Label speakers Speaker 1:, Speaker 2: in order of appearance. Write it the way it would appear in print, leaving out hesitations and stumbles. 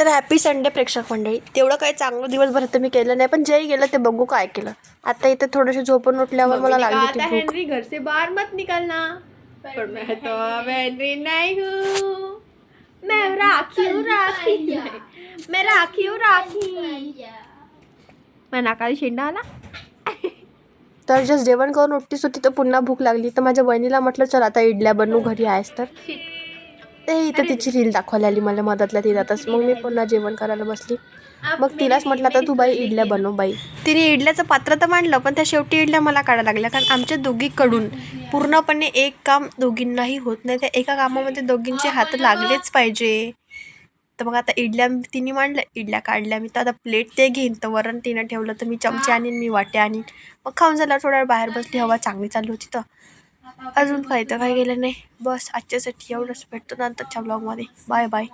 Speaker 1: तर happy Sunday प्रेक्षक मंडळी. तेवढं काही चांगलं दिवसभर तर मी केलं नाही, पण जेही गेलं ते बघू काय केलं. आता इथे थोडंसं झोपून उठल्यावर मला लागली होती भूक.
Speaker 2: हेनरी घर से बाहर मत निकलना, पर मैं तो अब हेनरी नहीं हूँ. मैं राखी हूँ राखी. मैं राखी हूँ राखी. मैं नाकाली शेंडा आला.
Speaker 1: तर जस्ट जेवण करून उठतीच होती तर पुन्हा भूक लागली. तर माझ्या बहिणीला म्हटलं चल आता इडल्या बनवू घरी आहेस तर. ते इथं तिची रील दाखवायला आली मला मदतला तिथंच. मग मी पुन्हा जेवण करायला बसली. मग तिलाच म्हटलं आता तू बाई इडल्या बनव बाई. तिने इडल्याचं पात्र तर मांडलं, पण त्या शेवटी इडल्या मला काढायला लागल्या. कारण आमच्या दोघीकडून पूर्णपणे एक काम दोघींनाही होत नाही. त्या एका कामामध्ये दोघींचे हात लागलेच पाहिजे. तर मग आता इडल्या तिने मांडल्या, इडल्या काढल्या मी. तर आता प्लेट ते घेईन, तर वरण तिनं ठेवलं, तर मी चमचे आणीन, मी वाटे आणीन. मग खाऊन झाल्यावर थोड्या वेळ बाहेर बसली, हवा चांगली चालू होती. तर अजून काही तर काही गेलं नाही. बस आजच्यासाठी एवढंच. भेटतो नंतरच्या ब्लॉगमध्ये. Bye bye.